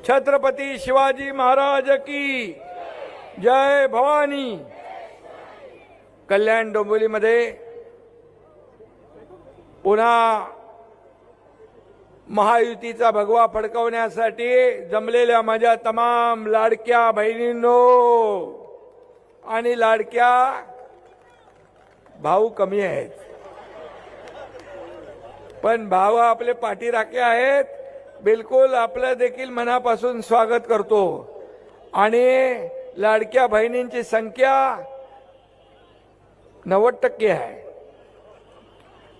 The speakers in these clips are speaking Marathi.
छत्रपती शिवाजी महाराज की जय भवानी। कल्याण डोंबिवलीमध्ये पुन्हा महायुतीचा भगवा फडकवण्यासाठी जमलेल्या माझ्या तमाम लाडक्या बहिणींनो आणि लाडक्या भाऊ कमी आहेत, पण भाऊ आपले पाठीराखे आहेत। बिलकुल आपलं देखील मनापासून स्वागत करतो आणि लाडक्या बहिणींची संख्या 90% आहे।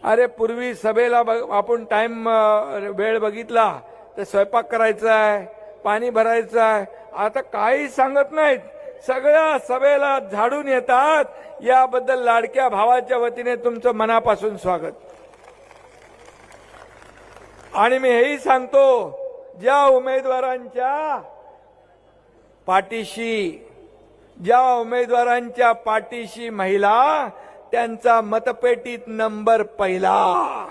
अरे पूर्वी सभेला आपण टाइम वेळ बघितला तर स्वयंपाक करायचा आहे, पाणी भरायचं आहे, आता काही सांगत नाहीत, सगळ्या सभेला झाडून येतात। याबद्दल लाडक्या भावाच्या वतीने तुमचं मनापासून स्वागत। आणि मी हेही सांगतो, ज्या उमेदवारांच्या पाठीशी महिला त्यांचा मतपेटीत नंबर पहिला।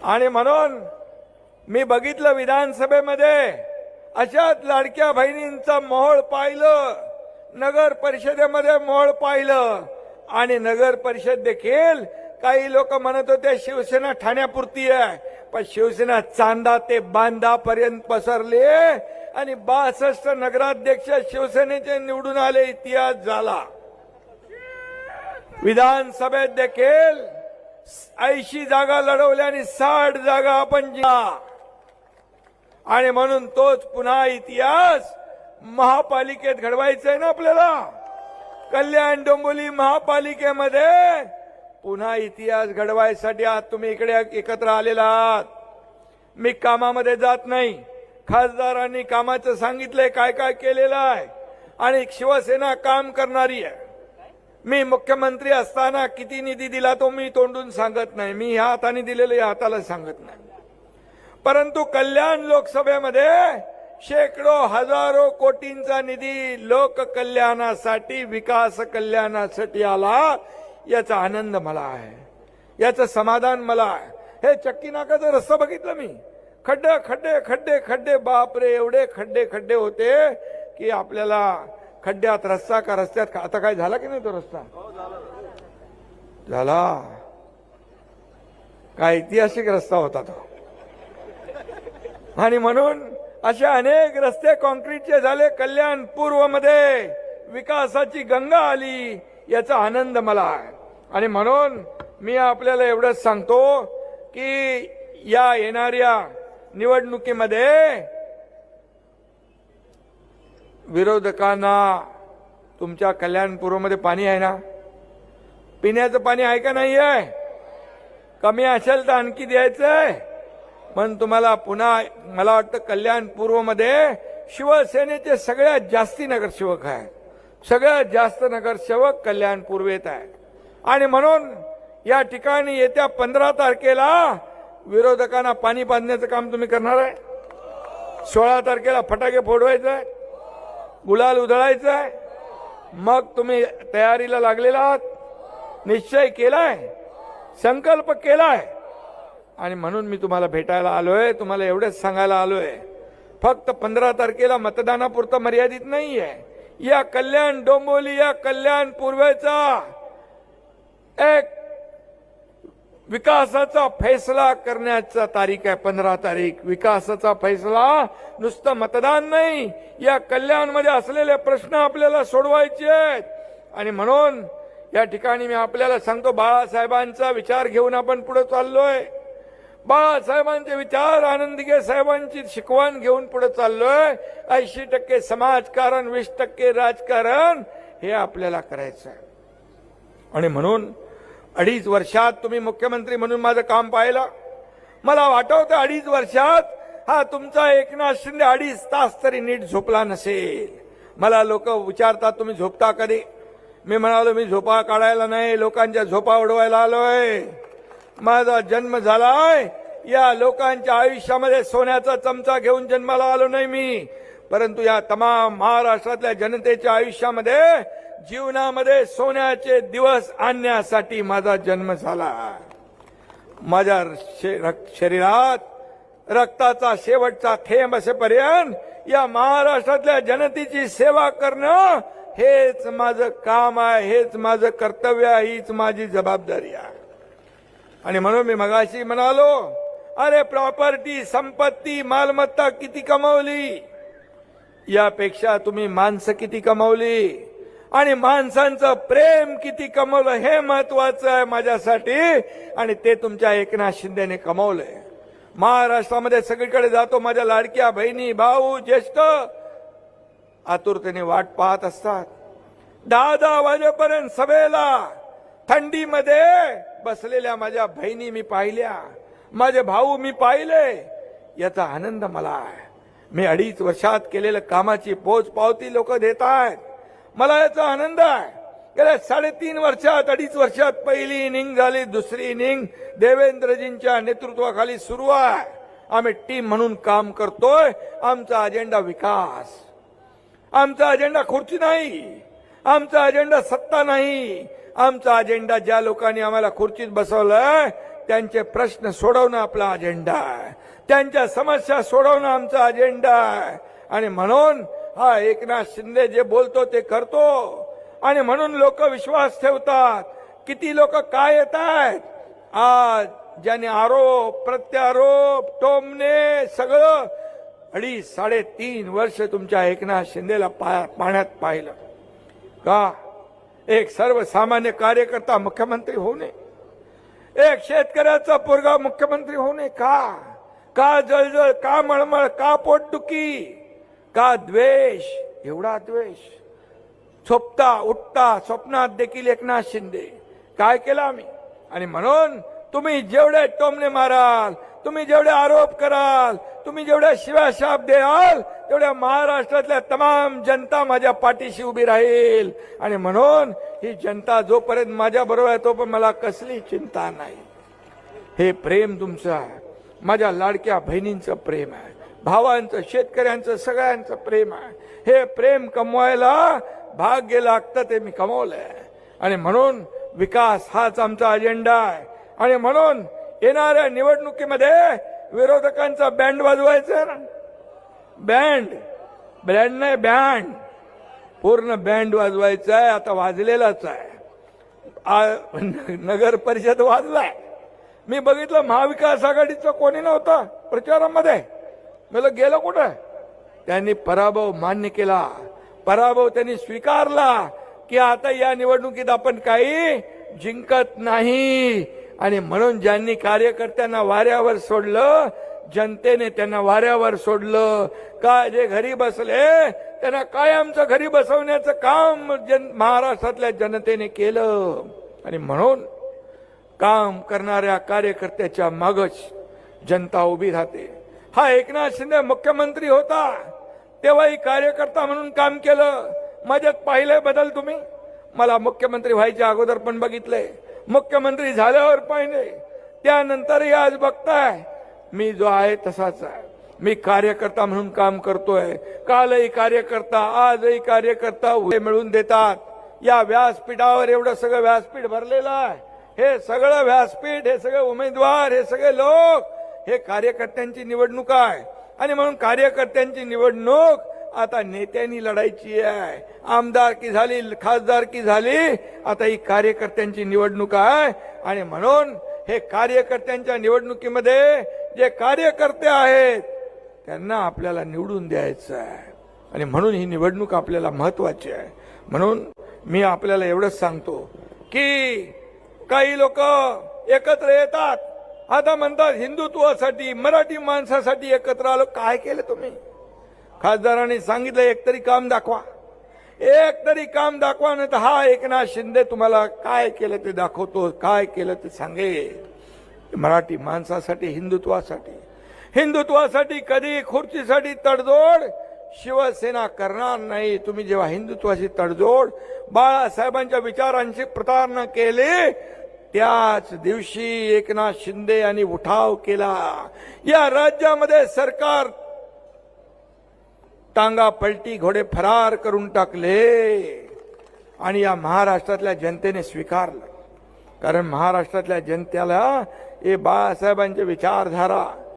आणि म्हणून मी बघितलं विधानसभेमध्ये अशाच लाडक्या बहिणींचा मोहोळ पाहिलं, नगर परिषदेमध्ये मोहोळ पाहिलं। आणि नगर परिषद देखील काही लोक म्हणत होते शिवसेना ठाण्यापुरती आहे, पण शिवसेना चांदा ते बांदा पर्यंत पसरली आणि 62 नगराध्यक्ष शिवसेनेचे निवडून आले, इतिहास झाला। विधानसभेत देखील 80 जागा लढवल्या आणि 60 जागा आपण जिंकल्या। आणि म्हणून तोच पुन्हा इतिहास महापालिकेत घडवायचा आहे ना आपल्याला। कल्याण डोंबिवली महापालिकेमध्ये पुन्हा इतिहास घडवायसाठी आज तुम्ही इकडे एकत्र आलेला आहात। मी कामामध्ये जात नाही, खासदारांनी कामाचं सांगितलंय, काय काय केलेलं आहे आणि शिवसेना काम करणारी आहे। मी मुख्यमंत्री असताना किती निधी दिला तो मी तोंडून सांगत नाही, मी ह्या हाताने दिलेलं या हाताला सांगत नाही। परंतु कल्याण लोकसभेमध्ये शेकडो हजारो कोटींचा निधी लोक कल्याणासाठी, विकास कल्याणासाठी आला, याचा आनंद मला आहे, याचं समाधान मला आहे। हे चक्की नाकाचा रस्ता बघितला मी, खड्डे खड्डे खड्डे खड्डे, बापरे एवढे खड्डे खड्डे होते की आपल्याला खड्ड्यात रस्ता का रस्त्यात, आता काय झाला की नाही तो रस्ता झाला, काय ऐतिहासिक रस्ता होता तो। आणि म्हणून असे अनेक रस्ते कॉन्क्रीटचे झाले, कल्याण पूर्व मध्ये विकासाची गंगा आली, याचा आनंद मला आहे। आणि म्हणून मी आपल्याला एवढंच सांगतो की या येणाऱ्या निवडणुकीमध्ये विरोधकांना, तुमच्या कल्याणपूर्वमध्ये पाणी आहे ना, पिण्याचं पाणी आहे का नाही आहे, कमी असेल तर आणखी द्यायचंय। पण तुम्हाला पुन्हा मला वाटतं कल्याणपूर्वमध्ये शिवसेनेचे सगळ्यात जास्ती नगरसेवक आहेत, सगळ्यात जास्त नगरसेवक कल्याण पूर्वेत आहेत। आणि म्हणून या ठिकाणी येत्या 15 तारखेला विरोधकांना पाणी बांधण्याचं काम तुम्ही करणार आहे। 16 तारखेला फटाके फोडवायचे आहे, गुलाल उधळायचा आहे, मग तुम्ही तयारीला लागलेला आहात, निश्चय केलाय, संकल्प केलाय। आणि म्हणून मी तुम्हाला भेटायला आलोय, तुम्हाला एवढंच सांगायला आलोय, फक्त 15 तारखेला मतदानापुरतं मर्यादित नाहीये। या कल्याण डोंबिवली, या कल्याण पूर्वेचा एक विकासाचा फैसला करण्याचा तारीख आहे, 15 तारीख। विकासाचा फैसला नुसतं मतदान नाही, या कल्याणमध्ये असलेले प्रश्न आपल्याला सोडवायचे आहेत। आणि म्हणून या ठिकाणी मी आपल्याला सांगतो, बाळासाहेबांचा विचार घेऊन आपण पुढे चाललोय। बाळासाहेबांचे विचार, आनंदगे साहेबांची शिकवण घेऊन पुढे चाललोय। 80% समाजकारण, 20% राजकारण, हे आपल्याला करायचं आहे। आणि म्हणून 2.5 वर्षात तुम्ही मुख्यमंत्री म्हणून माझं काम पाहिलं, मला वाटतं 2.5 वर्षात हा तुमचा एकनाथ शिंदे 2.5 तास तरी नीट झोपला नसेल। मला लोक विचारतात तुम्ही झोपता कधी, मी म्हणालो मी झोपा काढायला नाही, लोकांच्या झोपा उडवायला आलोय। माझा जन्म झालाय, या लोकांच्या आयुष्यामध्ये सोन्याचा चमचा घेऊन जन्माला आलो नाही मी, परंतु या तमाम महाराष्ट्रातल्या जनतेच्या आयुष्यामध्ये, जीवनामध्ये सोन्याचे दिवस आणण्यासाठी माझा जन्म झाला। माझ्या शरीरात रक्ताचा शेवटचा थेंब असेपर्यंत या महाराष्ट्रातल्या जनतेची सेवा करणं हेच माझं काम आहे, हेच माझं कर्तव्य आहे, हीच माझी जबाबदारी आहे. आणि म्हणून मी मगाशी म्हणालो, अरे प्रॉपर्टी, संपत्ती, मालमत्ता किती कमावली, यापेक्षा तुम्ही माणसं किती कमावली आणि माणसांचं प्रेम किती कमवलं हे महत्वाचं आहे माझ्यासाठी. आणि ते तुमच्या एकनाथ शिंदेने कमवलंय. महाराष्ट्रामध्ये सगळीकडे जातो, माझ्या लाडक्या बहिणी, भाऊ, ज्येष्ठ आतुरतेने वाट पाहत असतात. 10-10 वाजेपर्यंत सभेला थंडीमध्ये बसलेल्या माझ्या बहिणी मी पाहिल्या, माझे भाऊ मी पाहिले. याचा आनंद मला आहे. मी 2.5 वर्षात केलेल्या कामाची पोचपावती लोक देत आहेत. मला याचा आनंद आहे. गेल्या 3.5 वर्षात, 2.5 वर्षात पहिली इनिंग झाली, दुसरी इनिंग देवेंद्रजींच्या नेतृत्वाखाली सुरू आहे. आम्ही टीम म्हणून काम करतोय. आमचा अजेंडा विकास, आमचा अजेंडा खुर्ची नाही, आमचा अजेंडा सत्ता नाही. आमचा अजेंडा ज्या लोकांनी आम्हाला खुर्चीत बसवलंय त्यांचे प्रश्न सोडवणं आपला अजेंडा आहे, त्यांच्या समस्या सोडवणं आमचा अजेंडा आहे. आणि म्हणून हा एकनाथ शिंदे जे बोलतो ते करतो. आणि म्हणून लोक विश्वास ठेवतात. किती लोक काय येत आहेत आज, ज्याने आरोप प्रत्यारोप टोमणे सगळं 2.5-3.5 वर्ष तुमच्या एकनाथ शिंदेला पाण्यात पाहिलं का? एक सर्वसामान्य कार्यकर्ता मुख्यमंत्री होऊ नये, एक शेतकऱ्याचा पोरगा मुख्यमंत्री होऊ नये का? का जळजळ, का मळमळ, का पोटदुखी, का द्वेष, एवढा द्वेष? झोपता उठता स्वप्नात देखील एकनाथ शिंदे काय केलं आम्ही. आणि म्हणून तुम्ही जेवढे टोमणे माराल, तुम्ही जेवढे आरोप कराल, तुम्ही जेवढ्या शिव्या शाप द्याल, तेवढ्या महाराष्ट्रातल्या तमाम जनता माझ्या पाठीशी उभी राहील. आणि म्हणून ही जनता जोपर्यंत माझ्या बरोबर आहे तोपर्यंत मला कसली चिंता नाही. हे प्रेम तुमचं आहे, माझ्या लाडक्या बहिणींचं प्रेम आहे, भावांचं, शेतकऱ्यांचं, सगळ्यांचं प्रेम आहे. हे प्रेम कमवायला भाग्य लागतं, ते मी कमवलंय. आणि म्हणून विकास हाच आमचा अजेंडा आहे. आणि म्हणून येणाऱ्या निवडणुकीमध्ये विरोधकांचा बँड वाजवायचा ना, बँड नाही, बँड, पूर्ण बँड वाजवायचा आहे. आता वाजलेलाच आहे. नगर परिषद वाजलाय. मी बघितलं महाविकास आघाडीचं कोणी नव्हतं प्रचारामध्ये. मला गेलं कुठं? त्यांनी पराभव मान्य केला, पराभव त्यांनी स्वीकारला की आता या निवडणुकीत आपण काही जिंकत नाही. आणि म्हणून ज्यांनी कार्यकर्त्यांना वाऱ्यावर सोडलं, जनतेने त्यांना वाऱ्यावर सोडलं का? जे घरी बसले त्यांना कायमचं घरी बसवण्याचं काम महाराष्ट्रातल्या जनतेने केलं. आणि म्हणून काम करणाऱ्या कार्यकर्त्याच्या मागच जनता उभी राहते. हा एकनाथ शिंदे मुख्यमंत्री होता तेव्हाही कार्यकर्ता म्हणून काम केलं. माझ्यात पाहिलंय बदल तुम्ही. मला मुख्यमंत्री व्हायच्या अगोदर पण बघितलंय, मुख्यमंत्री झाल्यावर पाहिले, त्यानंतरही आज बघताय मी जो आहे तसाच आहे. मी कार्यकर्ता म्हणून काम करतोय. कालही कार्यकर्ता, आजही कार्यकर्ता मिळून देतात. या व्यासपीठावर एवढं सगळं व्यासपीठ भरलेलं आहे. हे सगळं व्यासपीठ, हे सगळे उमेदवार, हे सगळे लोक, हे कार्यकर्त्यांची निवडणूक आहे. आणि म्हणून कार्यकर्त्यांची निवडणूक आता नेत्यांनी लढायची आहे. आमदारकी झाली, खासदारकी झाली, आता ही कार्यकर्त्यांची निवडणूक आहे. आणि म्हणून हे कार्यकर्त्यांच्या निवडणुकीमध्ये जे कार्यकर्ते आहेत त्यांना आपल्याला निवडून द्यायचं आहे. आणि म्हणून ही निवडणूक आपल्याला महत्वाची आहे. म्हणून मी आपल्याला एवढंच सांगतो की काही लोक एकत्र येतात, आता म्हणतात हिंदुत्वासाठी, मराठी माणसासाठी एकत्र आलो. काय केलं तुम्ही? खासदारांनी सांगितलं एक तरी काम दाखवा, एक तरी काम दाखवा. नाही तर हा एकनाथ शिंदे तुम्हाला काय केलं ते दाखवतो, काय केलं ते सांगेल. मराठी माणसासाठी, हिंदुत्वासाठी कधी खुर्चीसाठी तडजोड शिवसेना करणार नाही. तुम्ही जेव्हा हिंदुत्वाशी तडजोड, बाळासाहेबांच्या विचारांची प्रतारणा केली, त्याच दिवशी एकनाथ शिंदे यांनी उठाव केला. या राज्यामध्ये सरकार टांगा पलटी, घोडे फरार करून टाकले. आणि या महाराष्ट्रातल्या जनतेने स्वीकारलं. कारण महाराष्ट्रातल्या जनतेला हे बाळासाहेबांचे विचारधारा